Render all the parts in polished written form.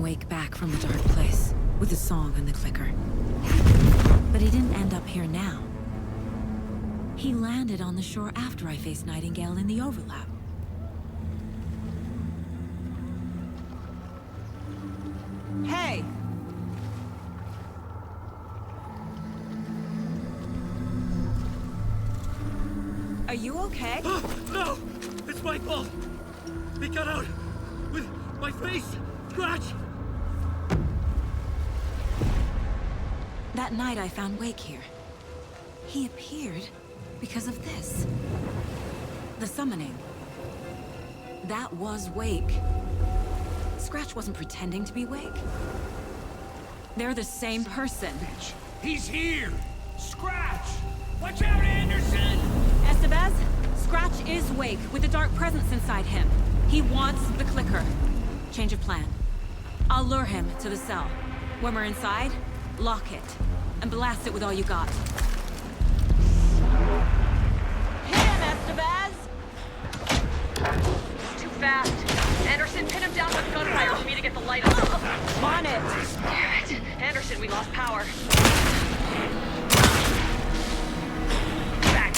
Wake back from the dark place, with the song and the clicker. But he didn't end up here now. He landed on the shore after I faced Nightingale in the overlap. Hey! Are you okay? No! It's my fault! He got out! With my face! Scratch! That night I found Wake here. He appeared because of this. The summoning. That was Wake. Scratch wasn't pretending to be Wake. They're the same person. He's here! Scratch! Watch out, Anderson! Estevez, Scratch is Wake with a dark presence inside him. He wants the clicker. Change of plan. I'll lure him to the cell. When we're inside, lock it. And blast it with all you got. Hit him, Estevez! Too fast. Anderson, pin him down with gunfire for me to get the light on. On it! Damn it. Anderson, we lost power. Back.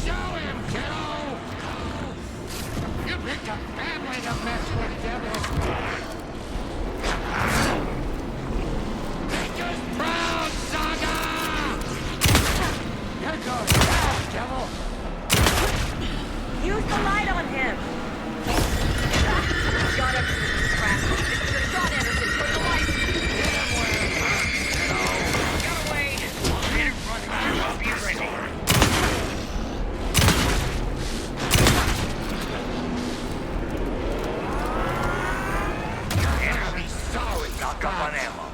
Show him, kiddo! You picked a family to mess with, Devil! Make us proud, Saga! You're going down, Devil! Use the light on him. Got him. Crap. This is a shot, Anderson. Put the light. Get away. Get in front. Be ready. Enemy sorry, knock up on ammo.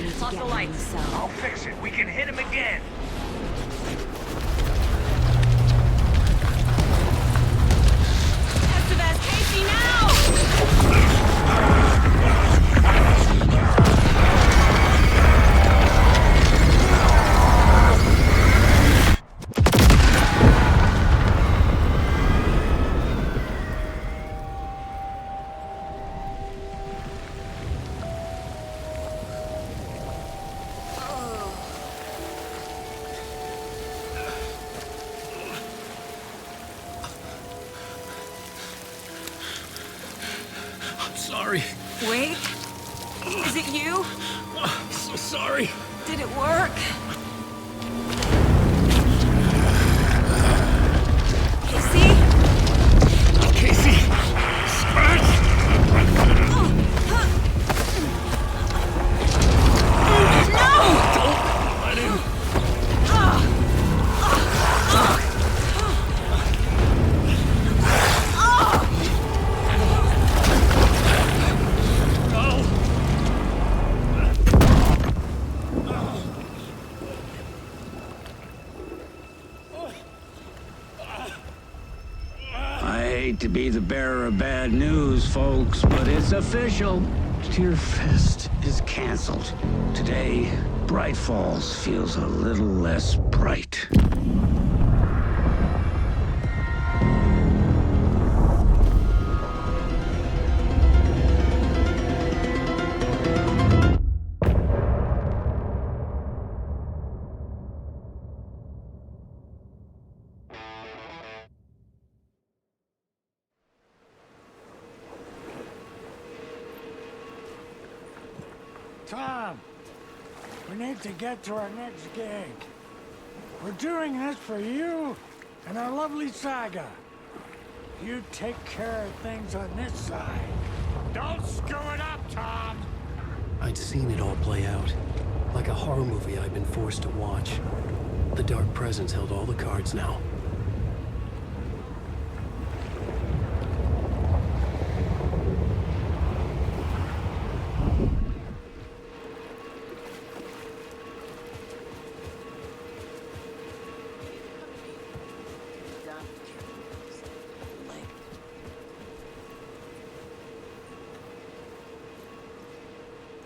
I need to Lost get the him in the lights. cell. I'll fix it. We can hit him again. Estevez, Casey, now! I'm sorry. Wait, is it you? I'm so sorry. Did it work? Casey? Casey! Scratch! Don't let him. No! I hate to be the bearer of bad news, folks, but it's official. Tear Fest is canceled. Today, Bright Falls feels a little less bright. Tom, we need to get to our next gig. We're doing this for you and our lovely saga. You take care of things on this side. Don't screw it up, Tom! I'd seen it all play out. Like a horror movie I'd been forced to watch. The Dark Presence held all the cards now.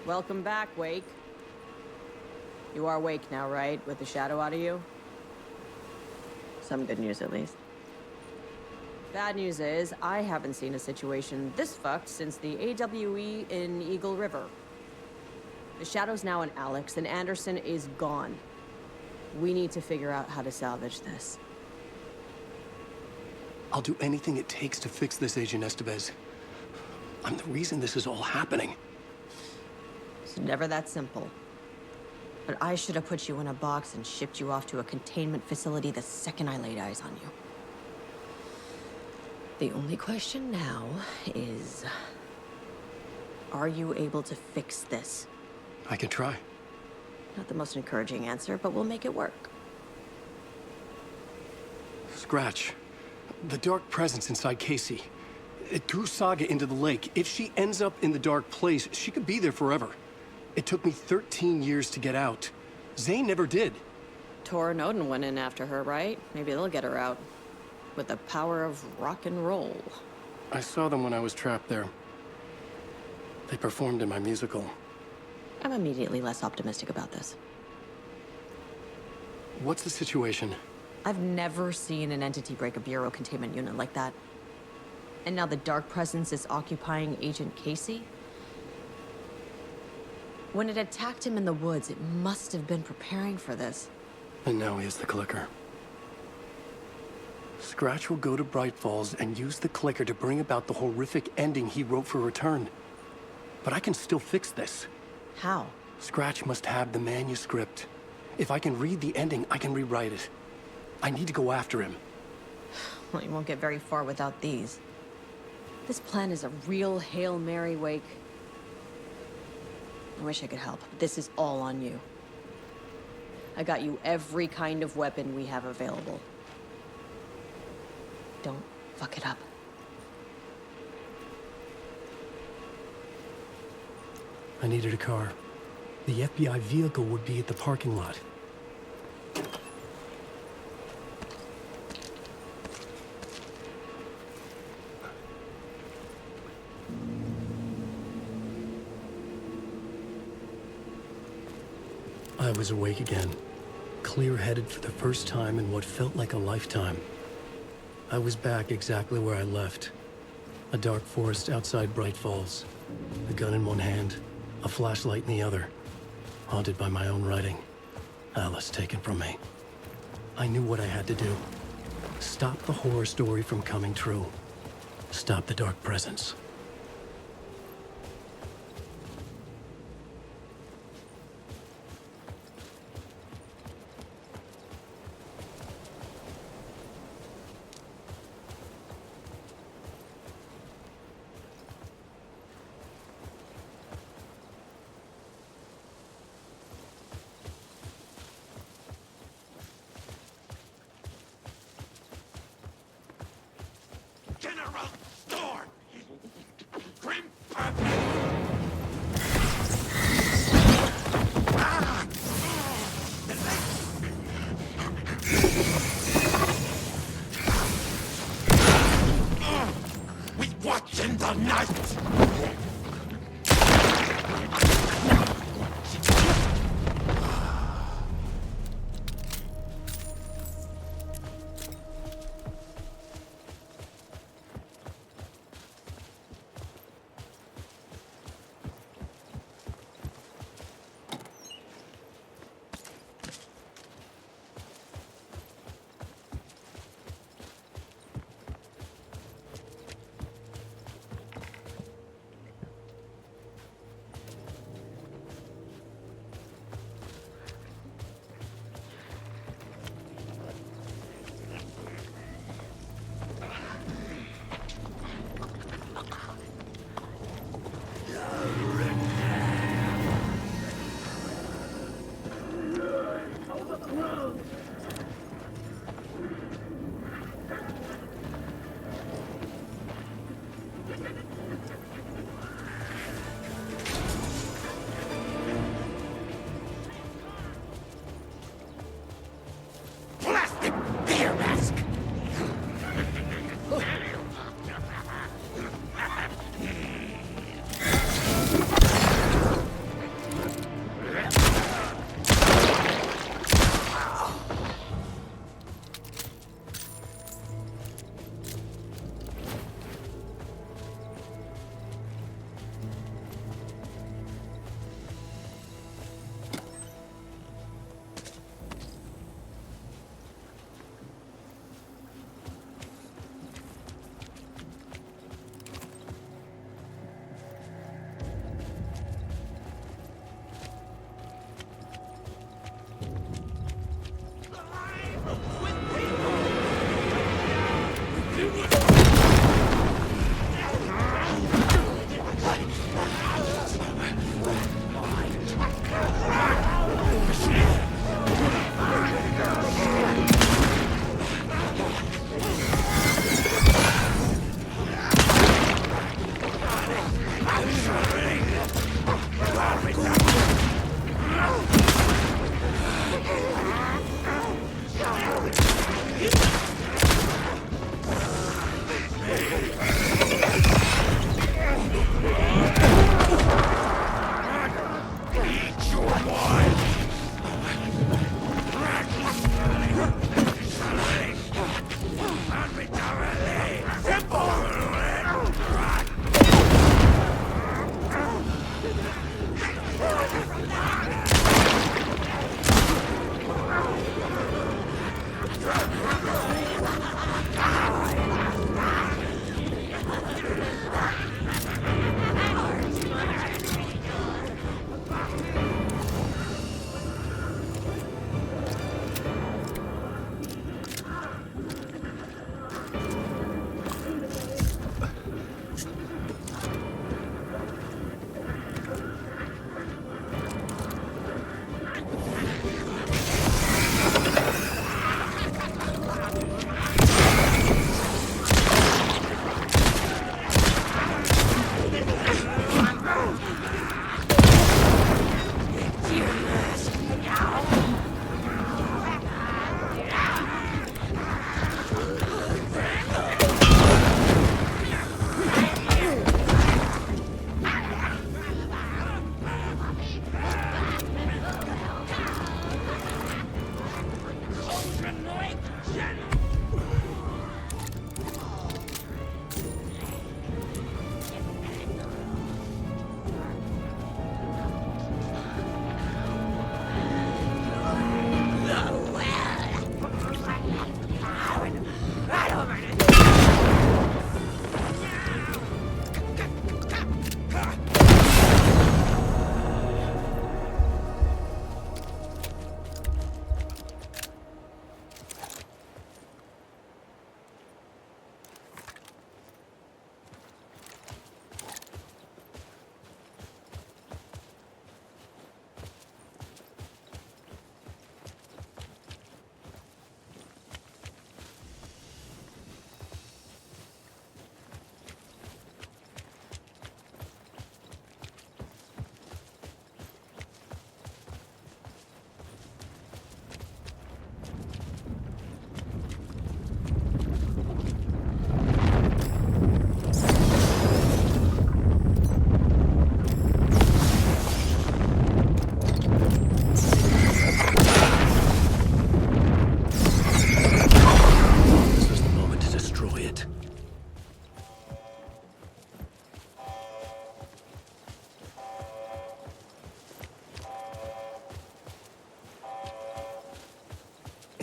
Welcome back, Wake. You are Wake now, right? With the shadow out of you? Some good news, at least. Bad news is, I haven't seen a situation this fucked since the AWE in Eagle River. The shadow's now in Alex, and Anderson is gone. We need to figure out how to salvage this. I'll do anything it takes to fix this, Agent Estevez. I'm the reason this is all happening. It's never that simple. But I should have put you in a box and shipped you off to a containment facility the second I laid eyes on you. The only question now is... are you able to fix this? I can try. Not the most encouraging answer, but we'll make it work. Scratch. The Dark Presence inside Casey. It threw Saga into the lake. If she ends up in the Dark Place, she could be there forever. It took me 13 years to get out. Zane never did. Tor and Odin went in after her, right? Maybe they'll get her out. With the power of rock and roll. I saw them when I was trapped there. They performed in my musical. I'm immediately less optimistic about this. What's the situation? I've never seen an entity break a bureau containment unit like that. And now the Dark Presence is occupying Agent Casey? When it attacked him in the woods, it must have been preparing for this. And now he has the clicker. Scratch will go to Bright Falls and use the clicker to bring about the horrific ending he wrote for Return. But I can still fix this. How? Scratch must have the manuscript. If I can read the ending, I can rewrite it. I need to go after him. Well, you won't get very far without these. This plan is a real Hail Mary, Wake. I wish I could help, but this is all on you. I got you every kind of weapon we have available. Don't fuck it up. I needed a car. The FBI vehicle would be at the parking lot. I was awake again, clear-headed for the first time in what felt like a lifetime. I was back exactly where I left. A dark forest outside Bright Falls. A gun in one hand, a flashlight in the other. Haunted by my own writing. Alice taken from me. I knew what I had to do. Stop the horror story from coming true. Stop the dark presence. General Storm!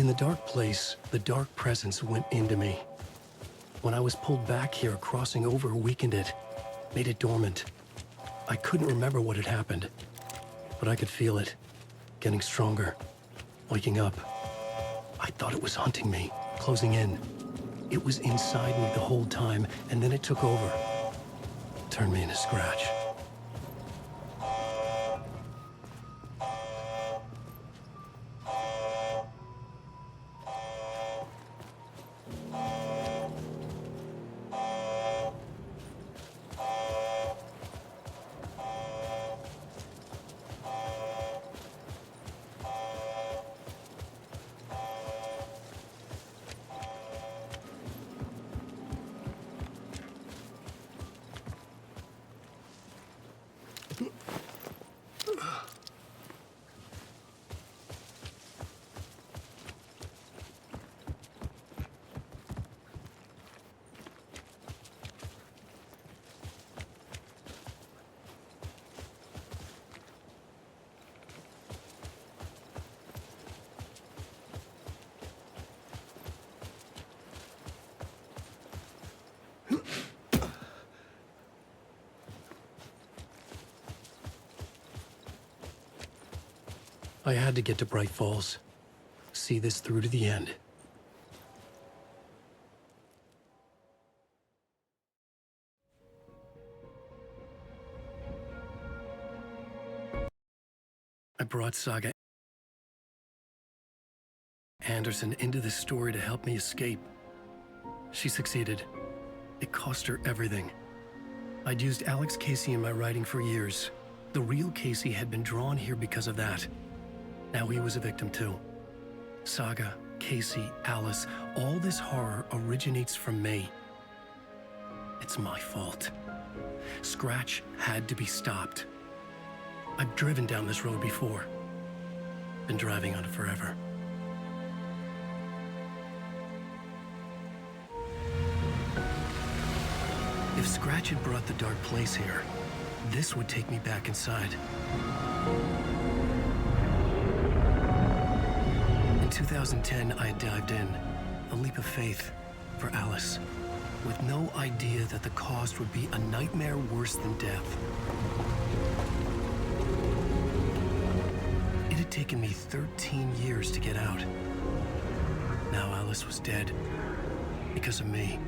In the dark place, the dark presence went into me. When I was pulled back here, crossing over weakened it, made it dormant. I couldn't remember what had happened, but I could feel it, getting stronger, waking up. I thought it was hunting me, closing in. It was inside me the whole time, and then it took over. Turned me into Scratch. I had to get to Bright Falls. See this through to the end. I brought Saga Anderson into this story to help me escape. She succeeded. It cost her everything. I'd used Alex Casey in my writing for years. The real Casey had been drawn here because of that. Now he was a victim too. Saga, Casey, Alice, all this horror originates from me. It's my fault. Scratch had to be stopped. I've driven down this road before. Been driving on it forever. If Scratch had brought the dark place here, this would take me back inside. In 2010, I had dived in, a leap of faith for Alice, with no idea that the cost would be a nightmare worse than death. It had taken me 13 years to get out. Now Alice was dead, because of me.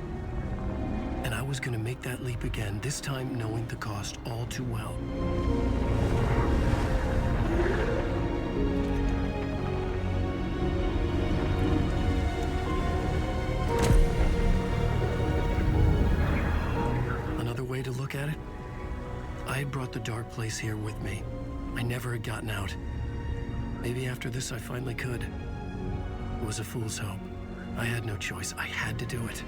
And I was gonna make that leap again, this time knowing the cost all too well. Another way to look at it, I had brought the dark place here with me. I never had gotten out. Maybe after this I finally could. It was a fool's hope. I had no choice. I had to do it.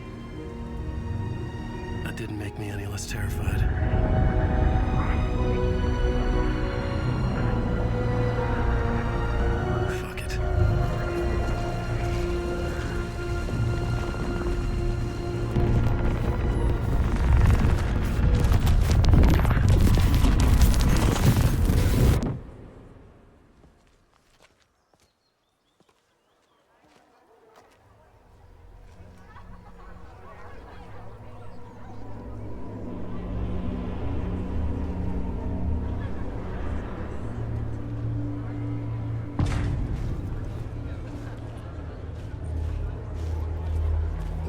That didn't make me any less terrified. Fuck it.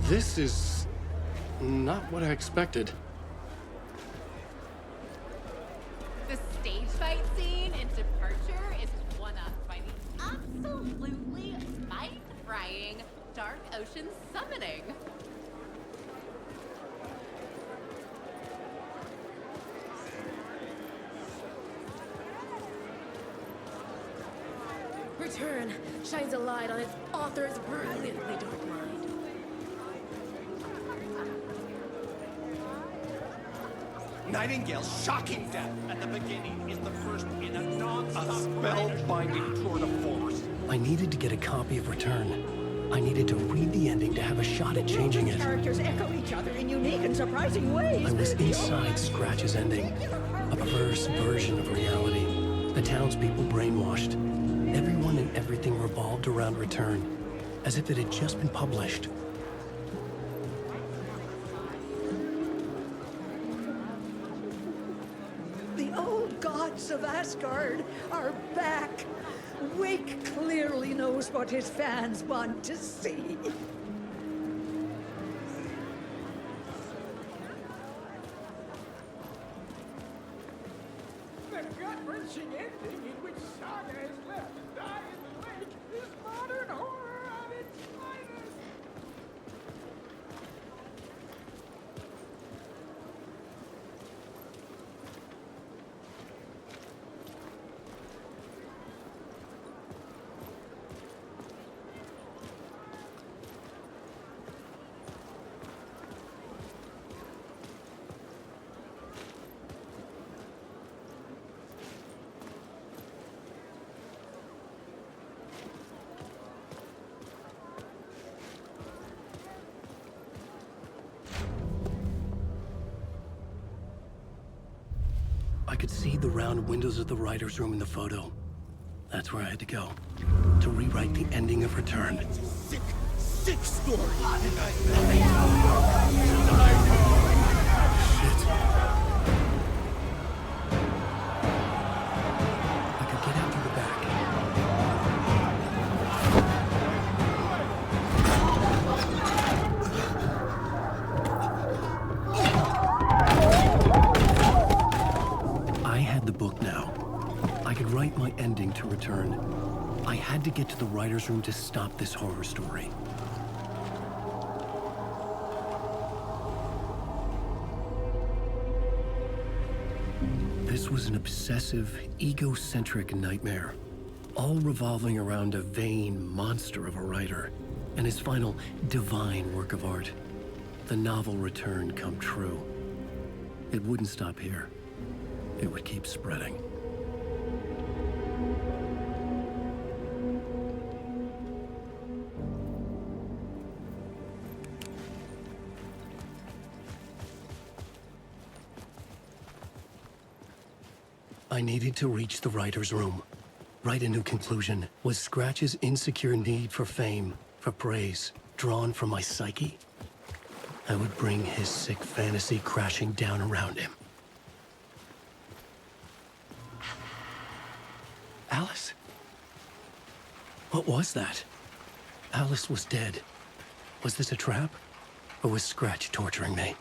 This is not what I expected. The stage fight scene in Departure is one up by the absolutely mind-frying Dark Ocean summoning. Return shines a light on its author's brilliantly dark mind. Nightingale's shocking death at the beginning is the first in a non-stop spellbinding tour de force. I needed to get a copy of Return. I needed to read the ending to have a shot at changing it. Characters echo each other in unique and surprising ways. I was inside Scratch's ending, a perverse version of reality. The townspeople brainwashed. Everyone and everything revolved around Return. as if it had just been published. The old gods of Asgard are back. Wake clearly knows what his fans want to see. The gut-wrenching ending in which Saga is left to die in the lake is modern horror at its finest. I could see the round windows of the writer's room in the photo. That's where I had to go, to rewrite the ending of Return. Sick, sick story. Shit. I could get out through the back. I had the book now. I could write my ending to Return. I had to get to the writer's room to stop this horror story. This was an obsessive, egocentric nightmare, all revolving around a vain monster of a writer and his final divine work of art, the novel Return come true. It wouldn't stop here. It would keep spreading. I needed to reach the writer's room. Write a new conclusion. Was Scratch's insecure need for fame, for praise, drawn from my psyche? I would bring his sick fantasy crashing down around him. Alice? What was that? Alice was dead. Was this a trap? Or was Scratch torturing me?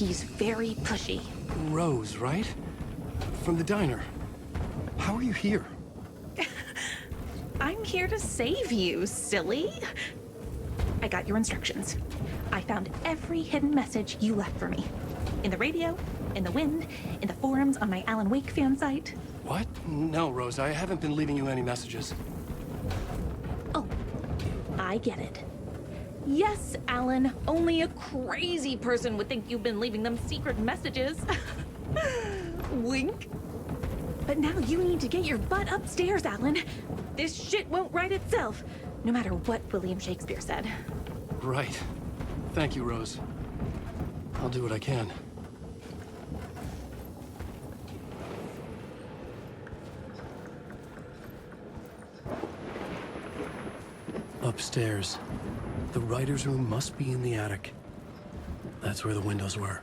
He's very pushy. Rose, right? From the diner. How are you here? I'm here to save you, silly. I got your instructions. I found every hidden message you left for me. In the radio, in the wind, in the forums on my Alan Wake fan site. What? No, Rose, I haven't been leaving you any messages. Oh, I get it. Yes, Alan, only a crazy person would think you've been leaving them secret messages. Wink. But now you need to get your butt upstairs, Alan. This shit won't right itself, no matter what William Shakespeare said. Right. Thank you, Rose. I'll do what I can. Upstairs. The writer's room must be in the attic. That's where the windows were.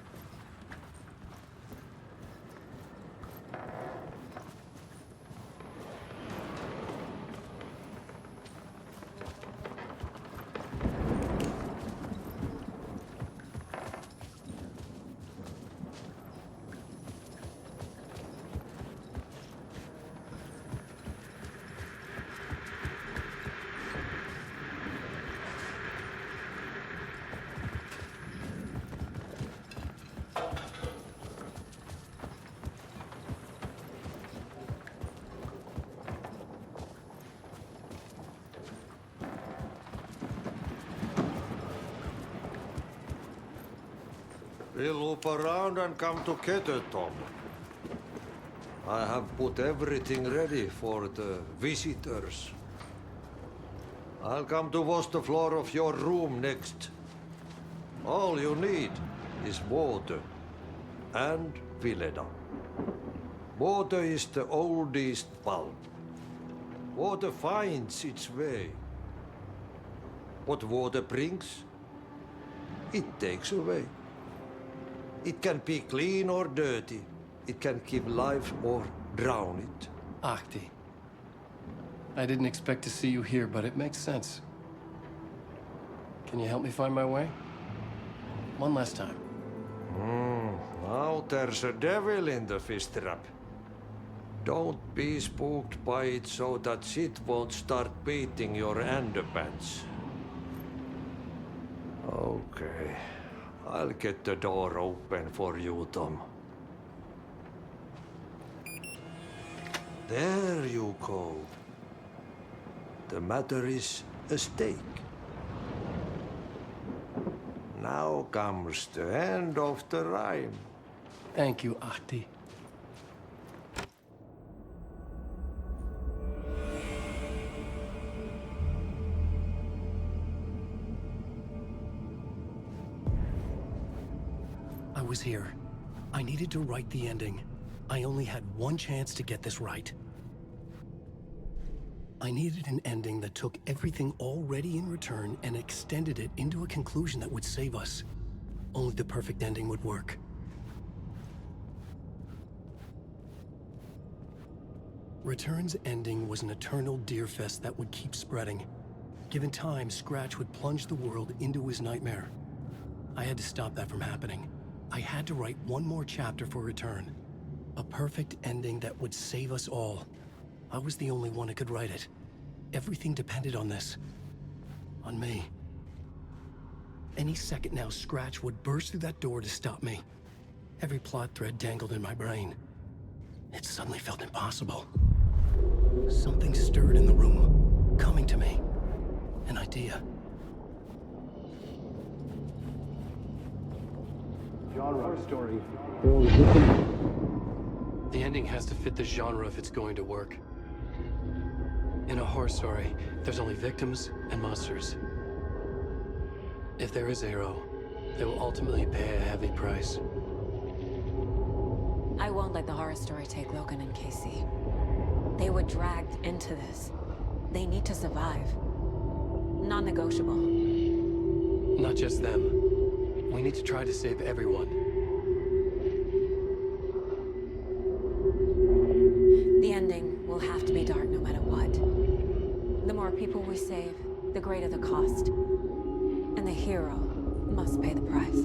We'll loop around and come together, Tom. I have put everything ready for the visitors. I'll come to wash the floor of your room next. All you need is water and Vileda. Water is the oldest bulb. Water finds its way. What water brings, it takes away. It can be clean or dirty. It can give life or drown it. Ahti. I didn't expect to see you here, but it makes sense. Can you help me find my way? One last time. Now there's a devil in the fish trap. Don't be spooked by it so that shit won't start beating your underpants. Okay. I'll get the door open for you, Tom. There you go. The matter is a stake. Now comes the end of the rhyme. Thank you, Ahti. I was here. I needed to write the ending. I only had one chance to get this right. I needed an ending that took everything already in return and extended it into a conclusion that would save us. Only the perfect ending would work. Return's ending was an eternal deerfest that would keep spreading. Given time, Scratch would plunge the world into his nightmare. I had to stop that from happening. I had to write one more chapter for Return. A perfect ending that would save us all. I was the only one who could write it. Everything depended on this. On me. Any second now, Scratch would burst through that door to stop me. Every plot thread dangled in my brain. It suddenly felt impossible. Something stirred in the room, coming to me. An idea. Genre story. The ending has to fit the genre if it's going to work. In a horror story, there's only victims and monsters. If there is Arrow, they will ultimately pay a heavy price. I won't let the horror story take Logan and Casey. They were dragged into this. They need to survive. Non-negotiable. Not just them. We need to try to save everyone. The ending will have to be dark no matter what. The more people we save, the greater the cost. And the hero must pay the price.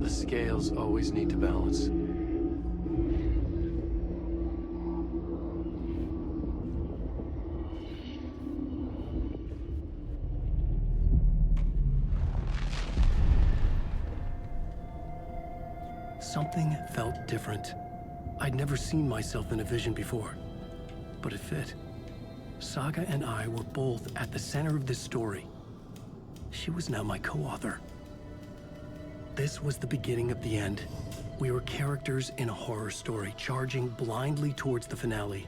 The scales always need to balance. Something felt different. I'd never seen myself in a vision before, but it fit. Saga and I were both at the center of this story. She was now my co-author. This was the beginning of the end. We were characters in a horror story, charging blindly towards the finale.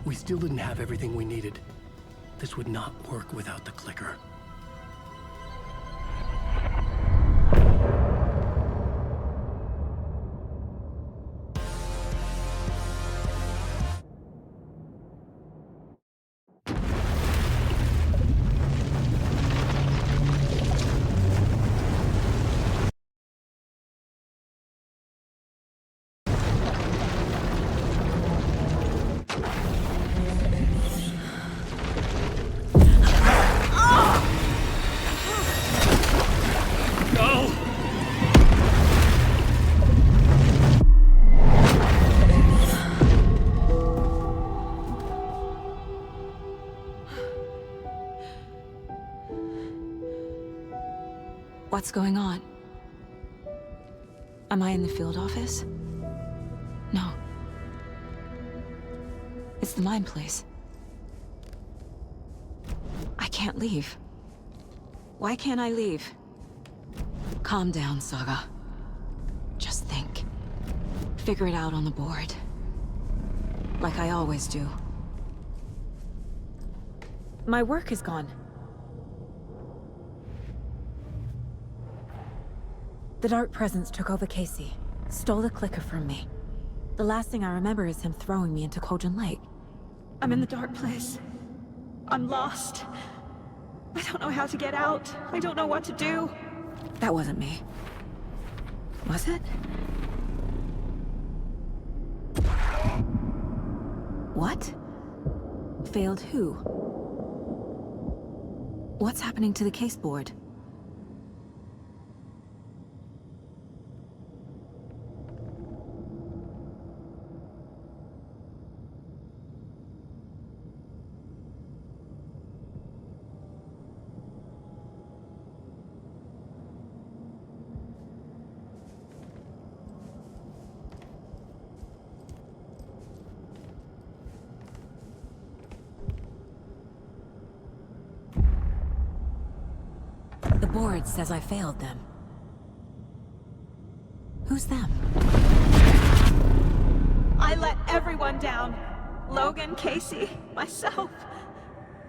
We still didn't have everything we needed. This would not work without the clicker. What's going on? Am I in the field office? No. It's the mine place. I can't leave. Why can't I leave? Calm down, Saga. Just think. Figure it out on the board. Like I always do. My work is gone. The Dark Presence took over Casey, stole the clicker from me. The last thing I remember is him throwing me into Kojin Lake. I'm in the dark place. I'm lost. I don't know how to get out. I don't know what to do. That wasn't me. Was it? What? Failed who? What's happening to the case board? The board says I failed them. Who's them? I let everyone down. Logan, Casey, myself.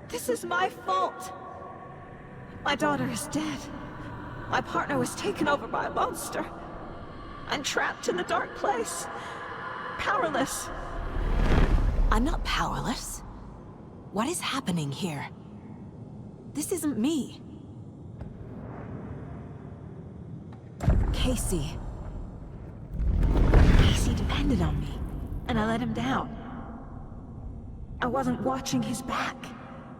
This is my fault. My daughter is dead. My partner was taken over by a monster. I'm trapped in the dark place. Powerless. I'm not powerless. What is happening here? This isn't me. Casey. Casey depended on me, and I let him down. I wasn't watching his back.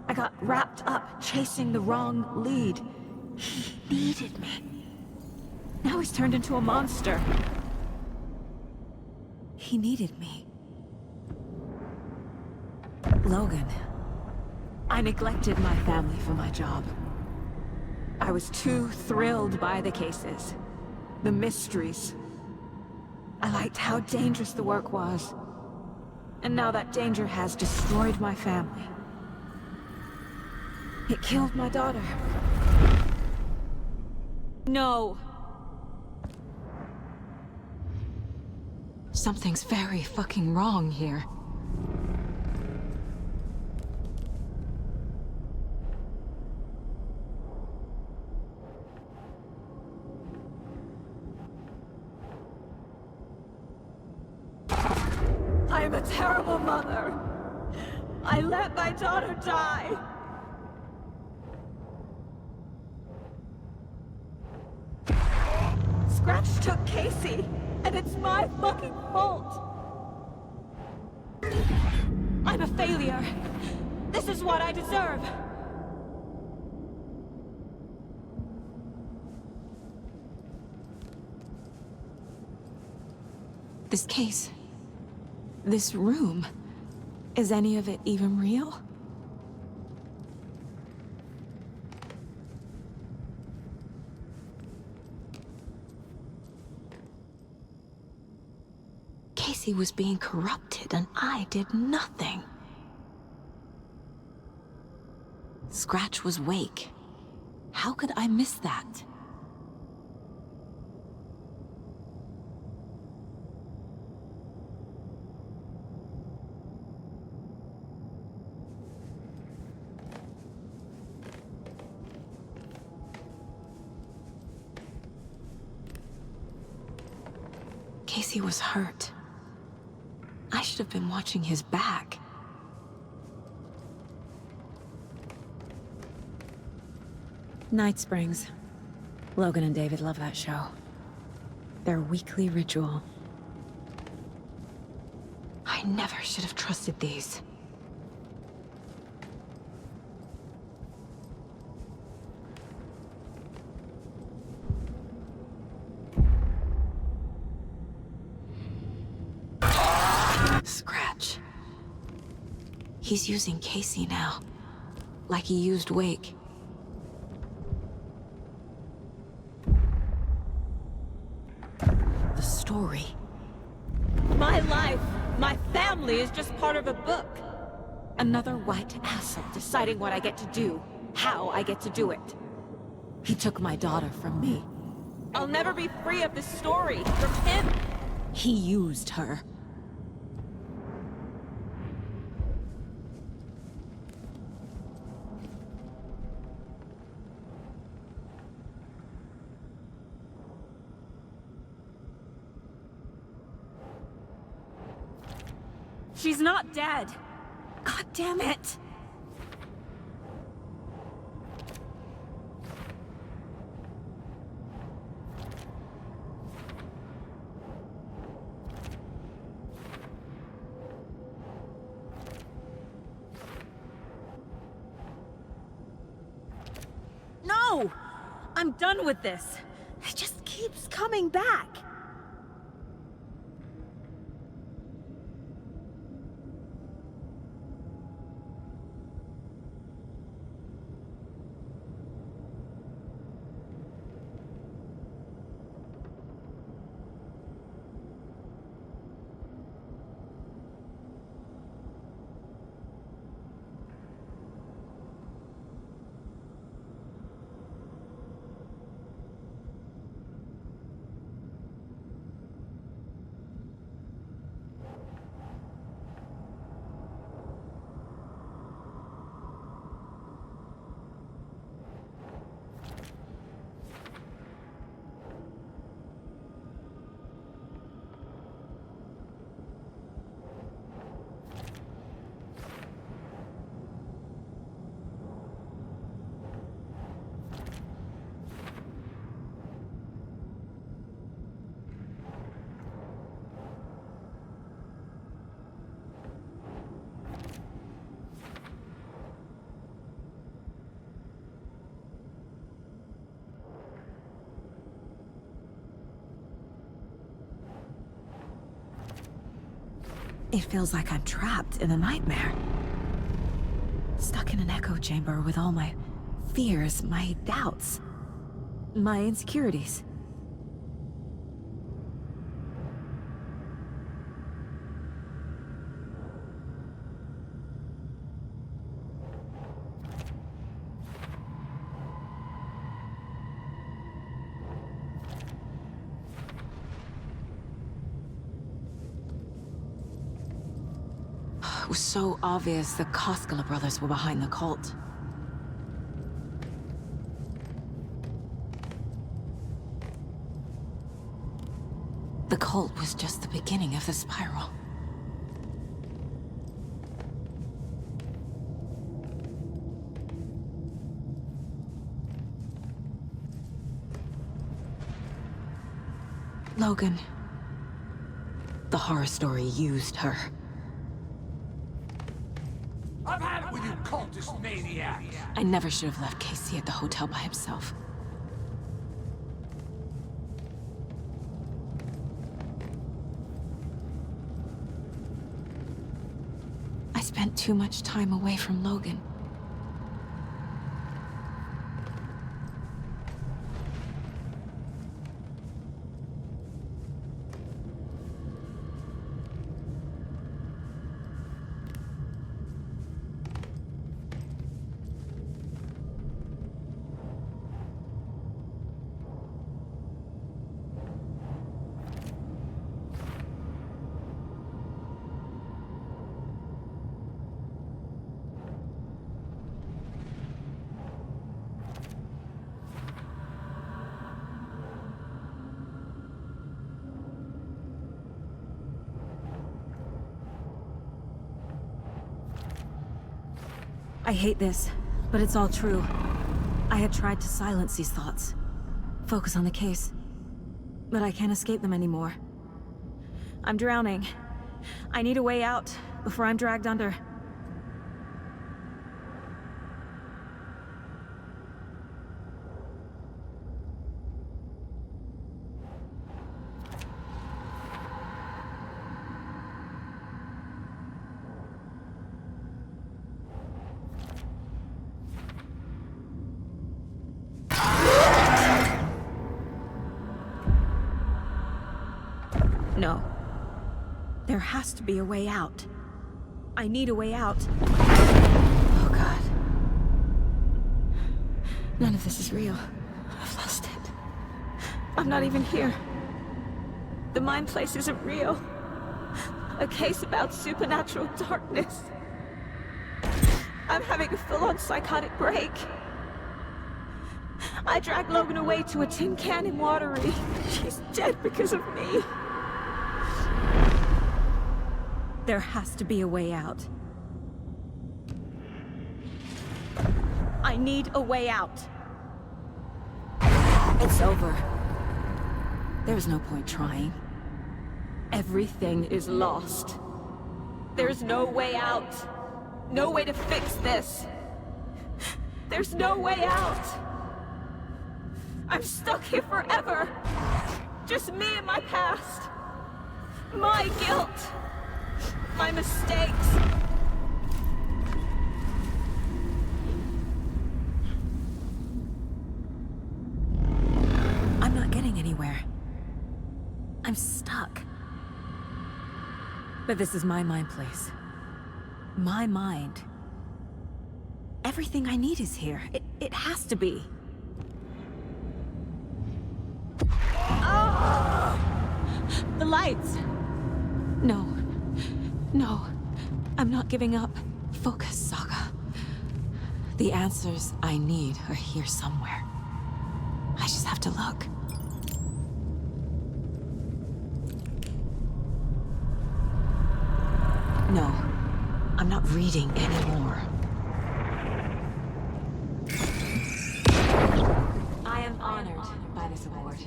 I got wrapped up chasing the wrong lead. He needed me. Now he's turned into a monster. He needed me. Logan. I neglected my family for my job. I was too thrilled by the cases. The mysteries. I liked how dangerous the work was. And now that danger has destroyed my family. It killed my daughter. No. Something's very fucking wrong here. I'm a terrible mother. I let my daughter die. Scratch took Casey, and it's my fucking fault. I'm a failure. This is what I deserve. This case, this room, is any of it even real? Casey was being corrupted and I did nothing. Scratch was Wake. How could I miss that? Casey was hurt. I should have been watching his back. Night Springs. Logan and David love that show. Their weekly ritual. I never should have trusted these. Scratch. He's using Casey now. Like he used Wake. The story. My life, my family is just part of a book. Another white asshole deciding what I get to do, how I get to do it. He took my daughter from me. I'll never be free of this story from him. He used her. She's not dead. God damn it. No! I'm done with this. It just keeps coming back. It feels like I'm trapped in a nightmare. Stuck in an echo chamber with all my fears, my doubts, my insecurities. It was so obvious the Koskela brothers were behind the cult. The cult was just the beginning of the spiral. Logan. The horror story used her. I've had it with you cultist maniacs! I never should have left Casey at the hotel by himself. spent too much time away from Logan. I hate this, but it's all true. I had tried to silence these thoughts, focus on the case, but I can't escape them anymore. I'm drowning. I need a way out before I'm dragged under. No. There has to be a way out. I need a way out. Oh, God. None of this is real. I've lost it. I'm not even here. The mind place isn't real. A case about supernatural darkness. I'm having a full-on psychotic break. I dragged Logan away to a tin can in Watery. She's dead because of me. There has to be a way out. I need a way out. It's over. There's no point trying. Everything is lost. There's no way out. No way to fix this. There's no way out. I'm stuck here forever. Just me and my past. My guilt. My mistakes. I'm not getting anywhere. I'm stuck. But this is my mind place. My mind. Everything I need is here. It has to be. Oh! The lights! No. No. I'm not giving up. Focus, Saga. The answers I need are here somewhere. I just have to look. No. I'm not reading anymore. I am honored by this award.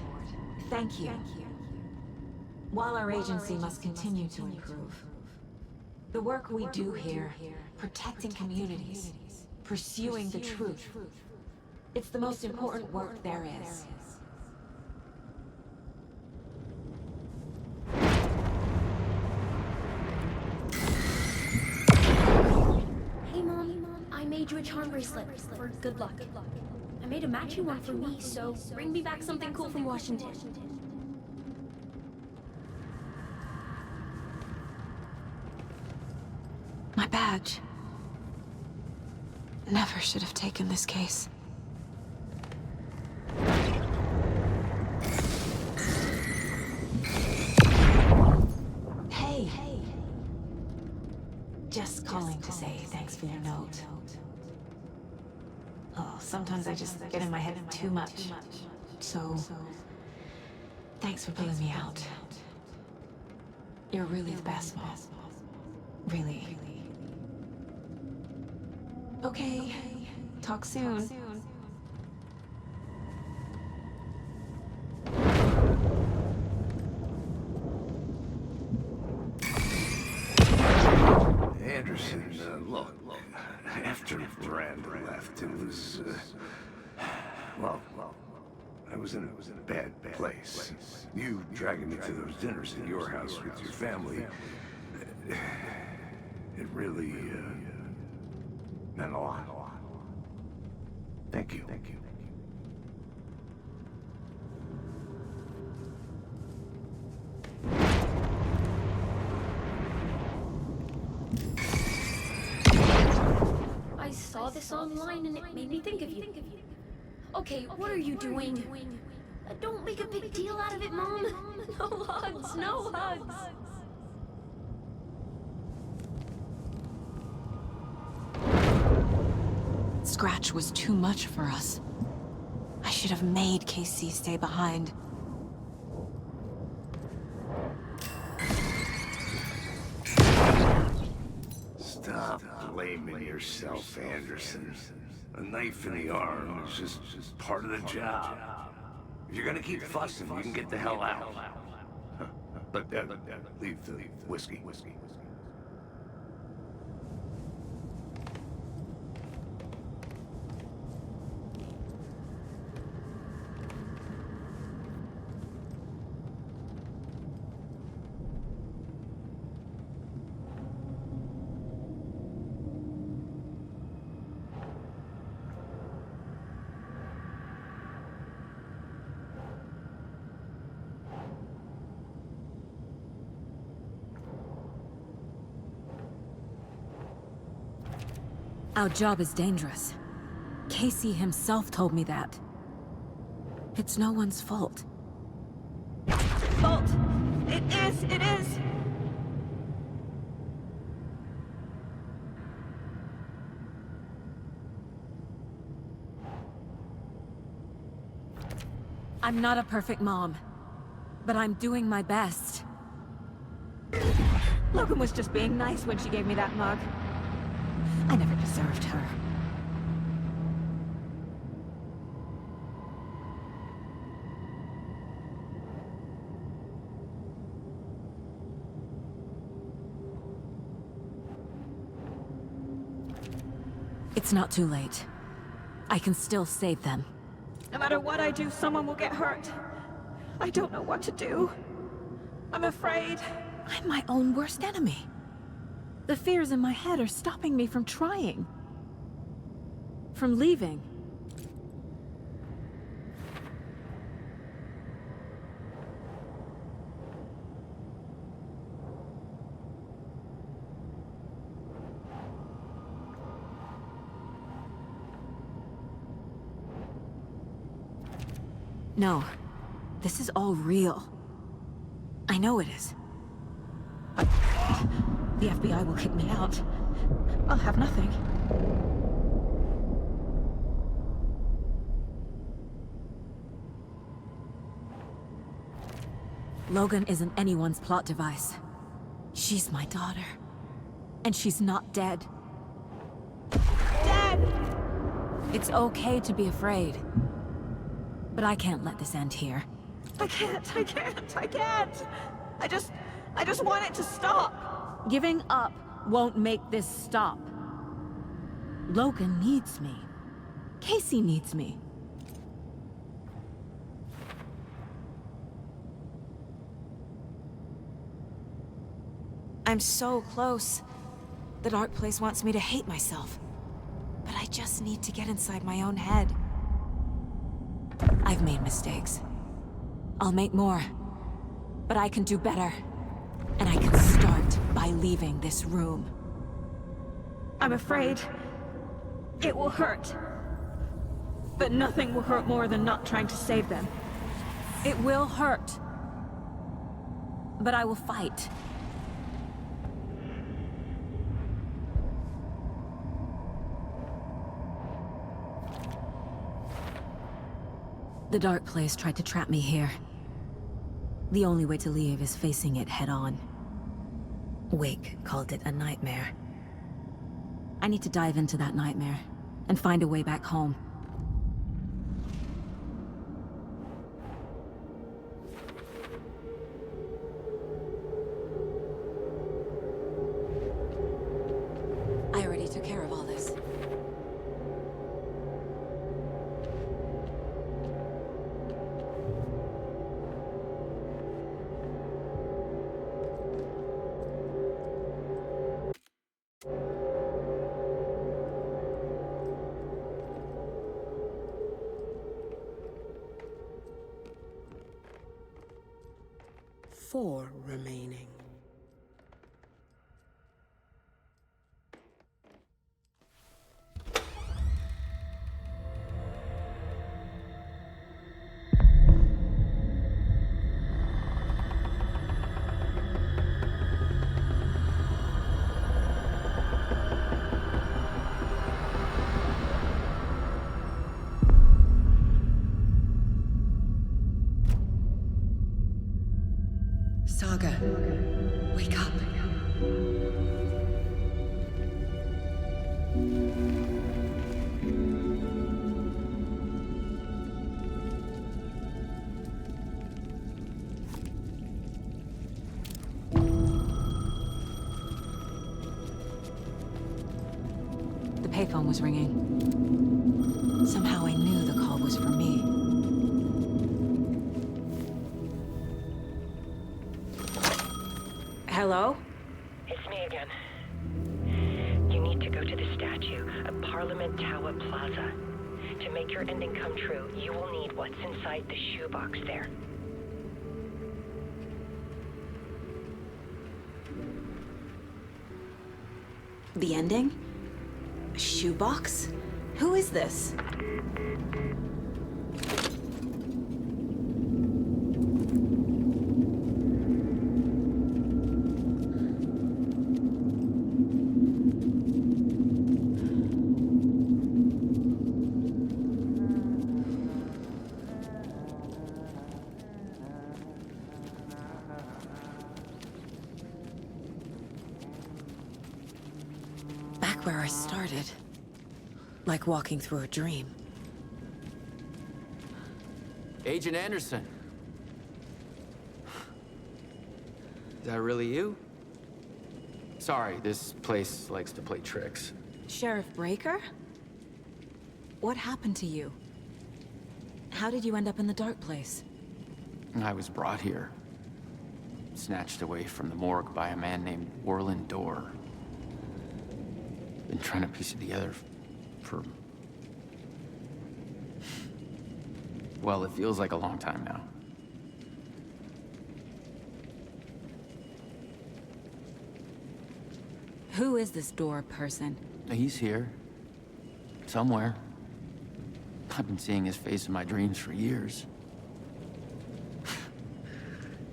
Thank you. While our agency must continue to improve, the work we do here, protecting communities, pursuing the truth, it's the most important work there is. Hey Mom, I made you a charm bracelet for good luck. I made a matching one for me, so bring me back something cool from Washington. My badge. Never should have taken this case. Hey. Just calling to say thanks for your note. Oh, sometimes I just get in my head too much. So, thanks for pulling me out. You're really the best, Mom. Really. Okay. Talk soon. Anderson, look, after Miranda left, it was, well, I was in a bad place. You dragging me to those dinners at your house with your family, It really, meant a lot. Thank you. I saw this online and it made me think of you. Okay, what are you doing? Don't make a big deal out of it, Mom. No hugs, no hugs. Scratch was too much for us. I should have made KC stay behind. Stop blaming yourself, Anderson. A knife in the arm is just part of the job. If you're gonna keep fussing, you can get the hell out. But leave the whiskey. Our job is dangerous. Casey himself told me that. It's no one's fault. Fault! It is! I'm not a perfect mom, but I'm doing my best. Logan was just being nice when she gave me that mug. I never deserved her. It's not too late. I can still save them. No matter what I do, someone will get hurt. I don't know what to do. I'm afraid. I'm my own worst enemy. The fears in my head are stopping me from trying. From leaving. No. This is all real. I know it is. The FBI will kick me out. I'll have nothing. Logan isn't anyone's plot device. She's my daughter. And she's not dead. Dad! It's okay to be afraid. But I can't let this end here. I can't. I just want it to stop. Giving up won't make this stop. Logan needs me. Casey needs me. I'm so close. The dark place wants me to hate myself. But I just need to get inside my own head. I've made mistakes. I'll make more. But I can do better. And I can start by leaving this room. I'm afraid it will hurt. But nothing will hurt more than not trying to save them. It will hurt. But I will fight. The dark place tried to trap me here. The only way to leave is facing it head-on. Wake called it a nightmare. I need to dive into that nightmare and find a way back home. I already took care of all this. 4 remaining. Saga, wake up. The payphone was ringing. Somehow I knew the call was for me. Hello? It's me again. You need to go to the statue at Parliament Tower Plaza. To make your ending come true, you will need what's inside the shoebox there. The ending? A shoebox? Who is this? Back where I started. Like walking through a dream. Agent Anderson. Is that really you? Sorry, this place likes to play tricks. Sheriff Breaker? What happened to you? How did you end up in the dark place? I was brought here. Snatched away from the morgue by a man named Orland Dorr. Been trying to piece it together for... well, it feels like a long time now. Who is this Dorr person? He's here. Somewhere. I've been seeing his face in my dreams for years.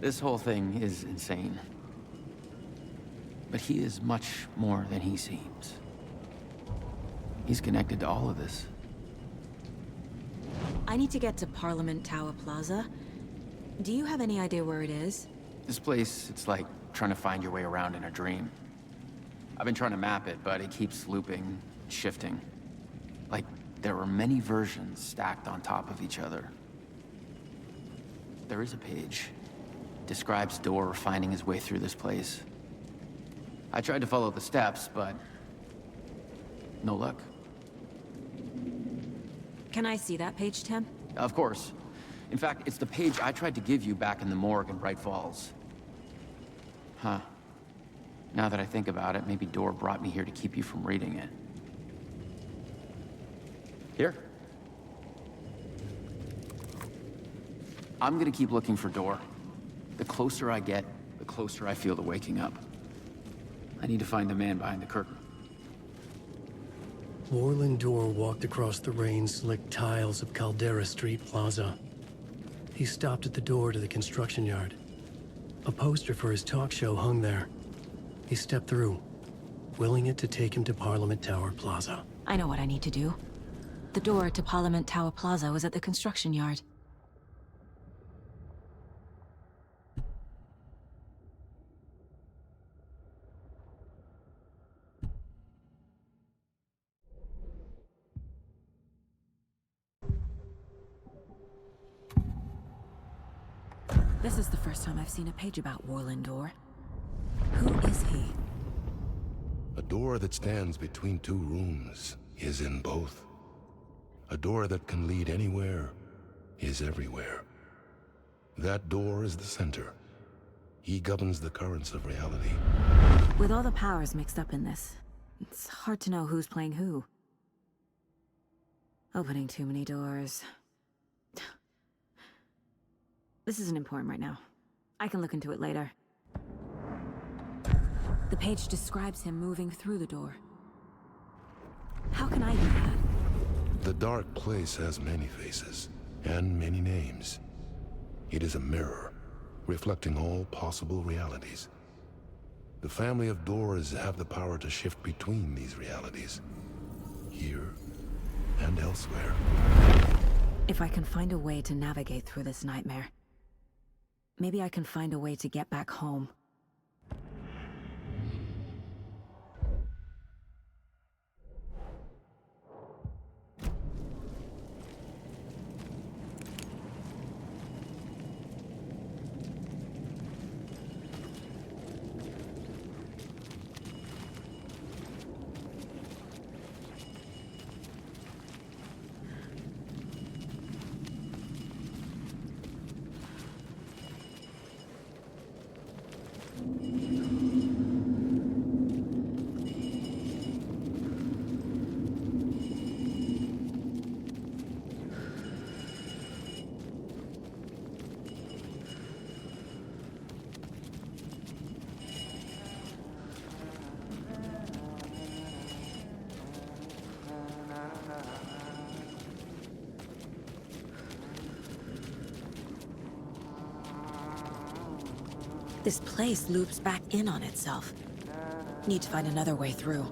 This whole thing is insane. But he is much more than he seems. He's connected to all of this. I need to get to Parliament Tower Plaza. Do you have any idea where it is? This place, it's like trying to find your way around in a dream. I've been trying to map it, but it keeps looping, shifting. Like there are many versions stacked on top of each other. There is a page. Describes Dorr finding his way through this place. I tried to follow the steps, but no luck. Can I see that page, Tim? Of course. In fact, it's the page I tried to give you back in the morgue in Bright Falls. Huh. Now that I think about it, maybe Dorr brought me here to keep you from reading it. Here. I'm gonna keep looking for Dorr. The closer I get, the closer I feel to waking up. I need to find the man behind the curtain. Orland Dorr walked across the rain-slicked tiles of Caldera Street Plaza. He stopped at the door to the construction yard. A poster for his talk show hung there. He stepped through, willing it to take him to Parliament Tower Plaza. I know what I need to do. The door to Parliament Tower Plaza was at the construction yard. This is the first time I've seen a page about Orland Dorr. Who is he? A door that stands between two rooms is in both. A door that can lead anywhere is everywhere. That door is the center. He governs the currents of reality. With all the powers mixed up in this, it's hard to know who's playing who. Opening too many doors. This isn't important right now. I can look into it later. The page describes him moving through the door. How can I do that? The dark place has many faces, and many names. It is a mirror, reflecting all possible realities. The family of doors have the power to shift between these realities, here and elsewhere. If I can find a way to navigate through this nightmare, maybe I can find a way to get back home. This place loops back in on itself. Need to find another way through.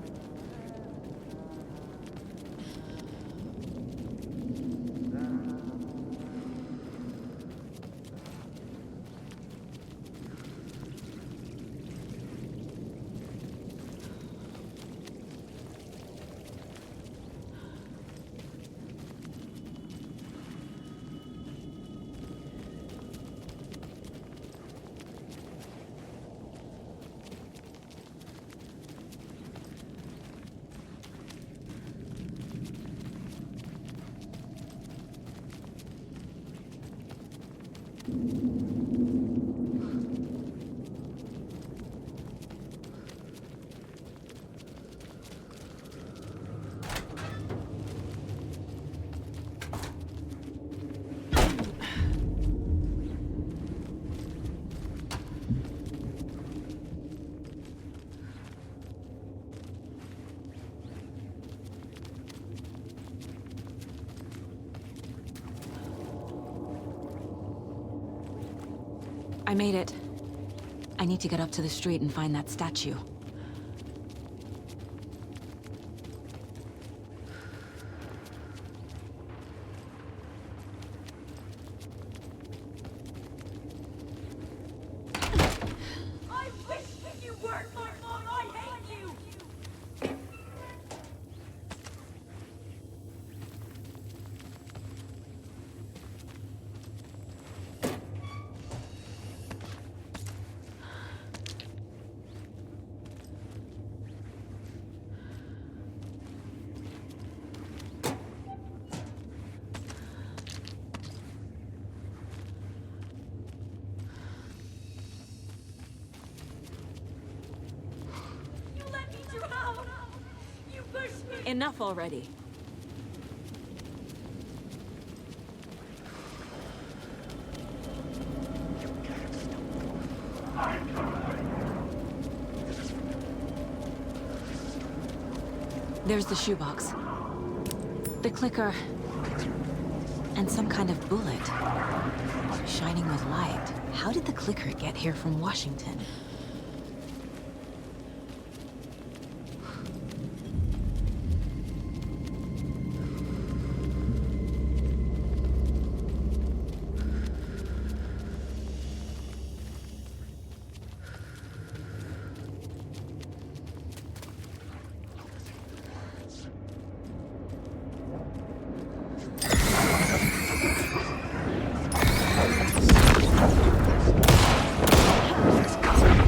I made it. I need to get up to the street and find that statue. I wish that you weren't my mom. I hate you. Enough already. There's the shoebox. The clicker. And some kind of bullet. Shining with light. How did the clicker get here from Washington? It's coming.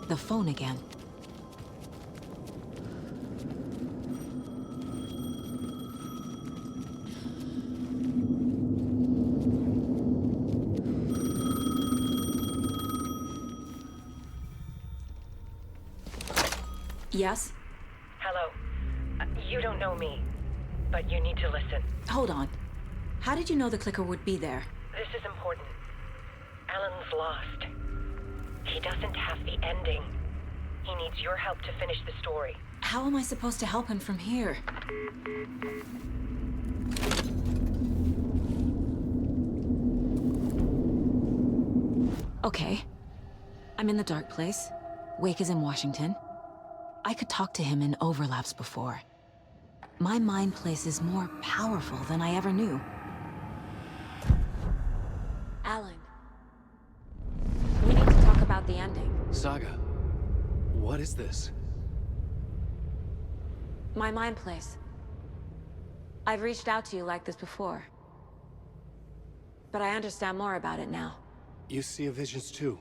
The phone again. Yes? Hello. You don't know me, but you need to listen. Hold on. How did you know the clicker would be there? This is important. Alan's lost. He doesn't have the ending. He needs your help to finish the story. How am I supposed to help him from here? Okay. I'm in the dark place. Wake is in Washington. I could talk to him in overlaps before. My mind place is more powerful than I ever knew. Alan. We need to talk about the ending. Saga, what is this? My mind place. I've reached out to you like this before. But I understand more about it now. You see visions too.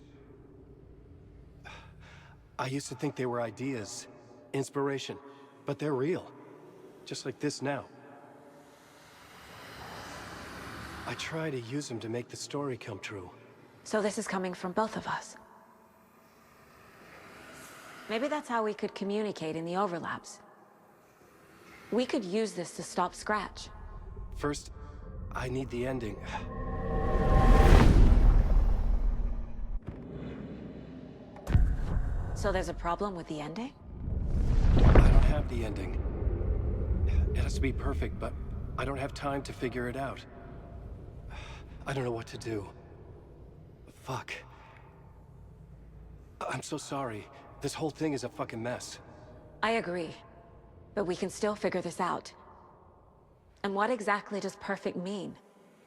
I used to think they were ideas, inspiration, but they're real. Just like this now. I try to use them to make the story come true. So this is coming from both of us. Maybe that's how we could communicate in the overlaps. We could use this to stop Scratch. First, I need the ending. So there's a problem with the ending? I don't have the ending. It has to be perfect, but I don't have time to figure it out. I don't know what to do. Fuck. I'm so sorry. This whole thing is a fucking mess. I agree. But we can still figure this out. And what exactly does perfect mean?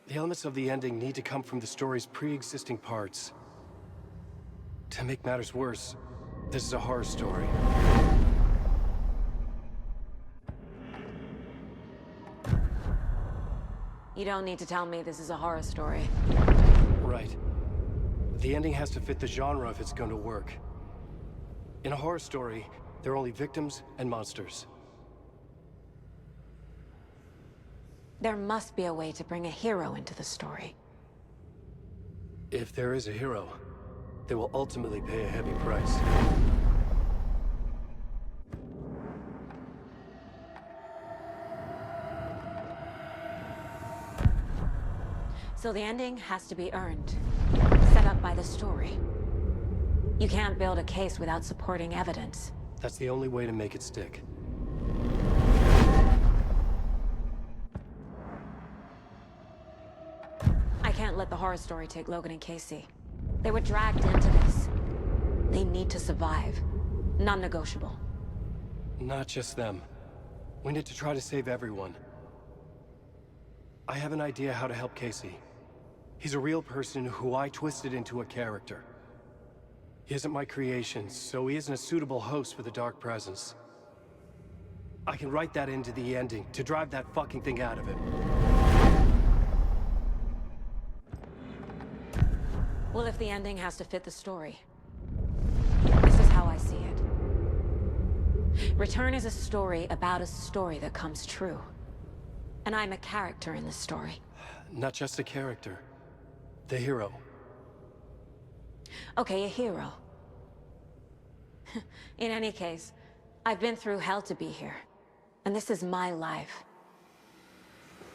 The elements of the ending need to come from the story's pre-existing parts. To make matters worse, this is a horror story. You don't need to tell me this is a horror story. Right. The ending has to fit the genre if it's going to work. In a horror story, there are only victims and monsters. There must be a way to bring a hero into the story. If there is a hero, they will ultimately pay a heavy price. So the ending has to be earned, set up by the story. You can't build a case without supporting evidence. That's the only way to make it stick. I can't let the horror story take Logan and Casey. They were dragged into this. They need to survive. Non-negotiable. Not just them. We need to try to save everyone. I have an idea how to help Casey. He's a real person who I twisted into a character. He isn't my creation, so he isn't a suitable host for the Dark Presence. I can write that into the ending to drive that fucking thing out of him. Well, if the ending has to fit the story, this is how I see it. Return is a story about a story that comes true. And I'm a character in the story. Not just a character. The hero. Okay, a hero. In any case, I've been through hell to be here. And this is my life.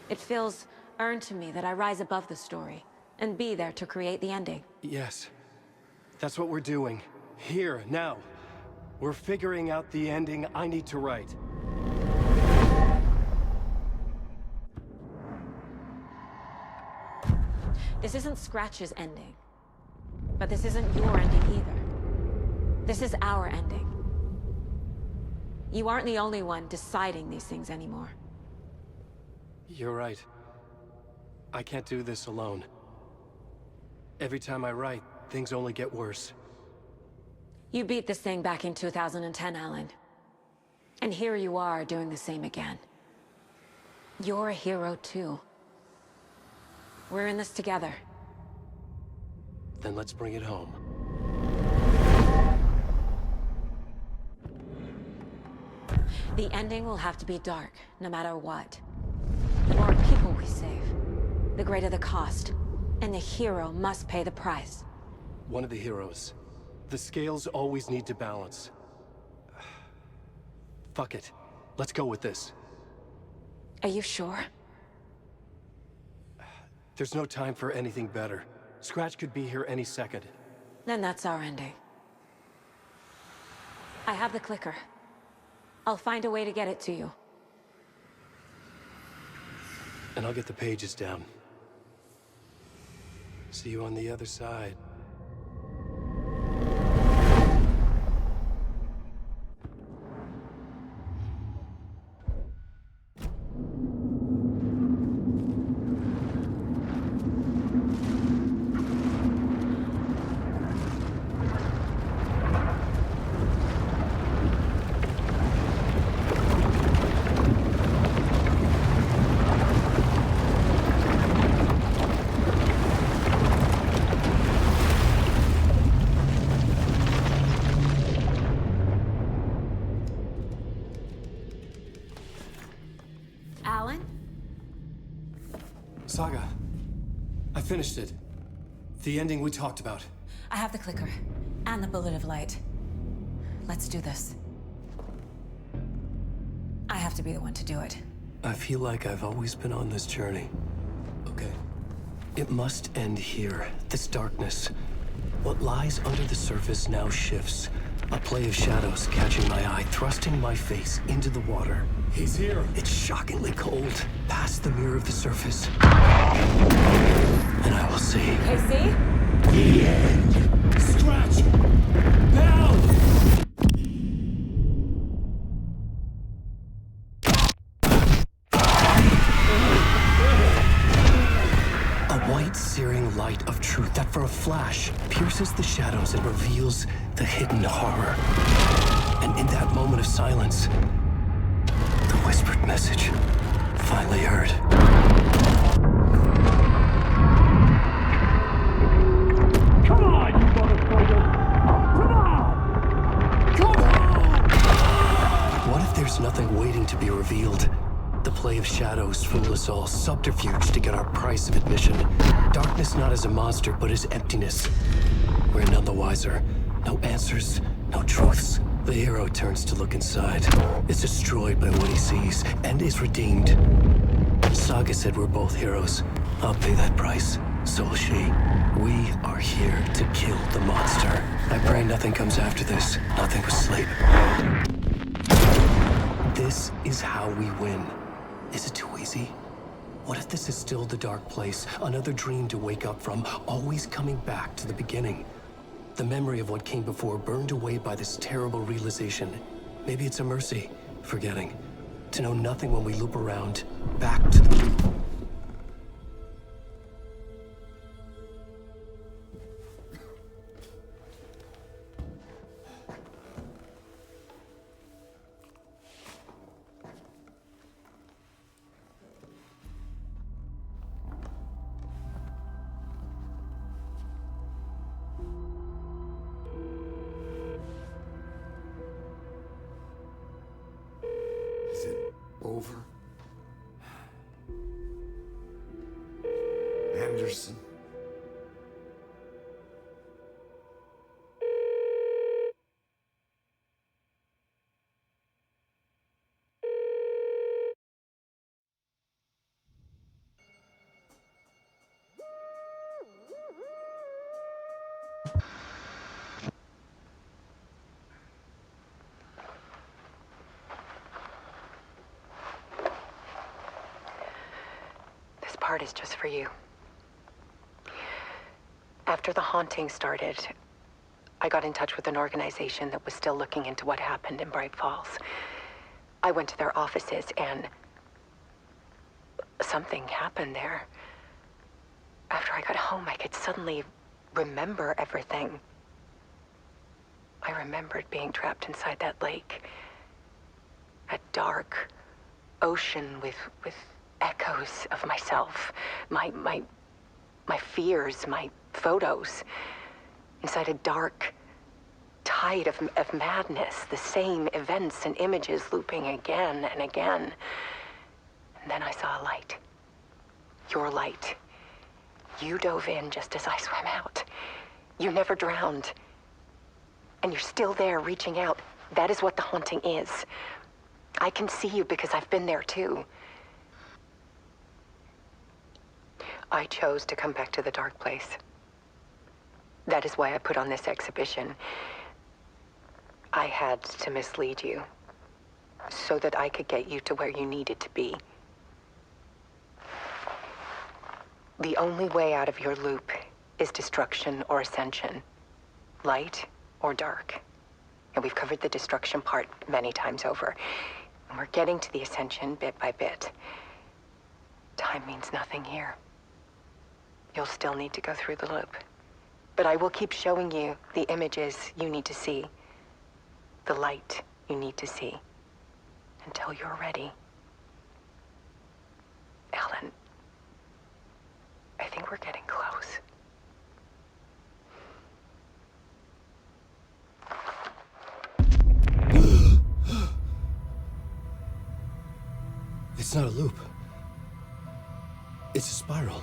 It feels earned to me that I rise above the story and be there to create the ending. Yes. That's what we're doing. Here, now. We're figuring out the ending I need to write. This isn't Scratch's ending. But this isn't your ending either. This is our ending. You aren't the only one deciding these things anymore. You're right. I can't do this alone. Every time I write, things only get worse. You beat this thing back in 2010, Alan. And here you are doing the same again. You're a hero too. We're in this together. Then let's bring it home. The ending will have to be dark, no matter what. The more people we save, the greater the cost. And the hero must pay the price. One of the heroes. The scales always need to balance. Fuck it. Let's go with this. Are you sure? There's no time for anything better. Scratch could be here any second. Then that's our ending. I have the clicker. I'll find a way to get it to you. And I'll get the pages down. See you on the other side. Alan? Saga, I finished it. The ending we talked about. I have the clicker. And the bullet of light. Let's do this. I have to be the one to do it. I feel like I've always been on this journey. Okay. It must end here. This darkness. What lies under the surface now shifts. A play of shadows catching my eye, thrusting my face into the water. He's here. It's shockingly cold, past the mirror of the surface. And I will see. KC? The end. Scratch. Now. A white, searing light of truth that for a flash pierces the shadows and reveals the hidden horror. And in that moment of silence, the whispered message finally heard. Come on, you motherfucker! Come on! Come on! What if there's nothing waiting to be revealed? The play of shadows fool us all, subterfuge to get our price of admission. Darkness not as a monster, but as emptiness. We're none the wiser. No answers, no truths. The hero turns to look inside, is destroyed by what he sees, and is redeemed. Saga said we're both heroes. I'll pay that price. So will she. We are here to kill the monster. I pray nothing comes after this. Nothing but sleep. This is how we win. Is it too easy? What if this is still the dark place? Another dream to wake up from, always coming back to the beginning. The memory of what came before burned away by this terrible realization. Maybe it's a mercy, forgetting. To know nothing when we loop around, back to the... Is it over? Anderson? This part is just for you. After the haunting started, I got in touch with an organization that was still looking into what happened in Bright Falls. I went to their offices and something happened there. After I got home, I could suddenly remember everything. I remembered being trapped inside that lake. A dark ocean with echoes of myself. My fears, my photos. Inside a dark tide of madness. The same events and images looping again and again. And then I saw a light. Your light. You dove in just as I swam out. You never drowned. And you're still there reaching out. That is what the haunting is. I can see you because I've been there too. I chose to come back to the dark place. That is why I put on this exhibition. I had to mislead you so that I could get you to where you needed to be. The only way out of your loop is destruction or ascension, light or dark. And we've covered the destruction part many times over. And we're getting to the ascension bit by bit. Time means nothing here. You'll still need to go through the loop. But I will keep showing you the images you need to see, the light you need to see, until you're ready. Ellen, I think we're getting close. It's not a loop. It's a spiral.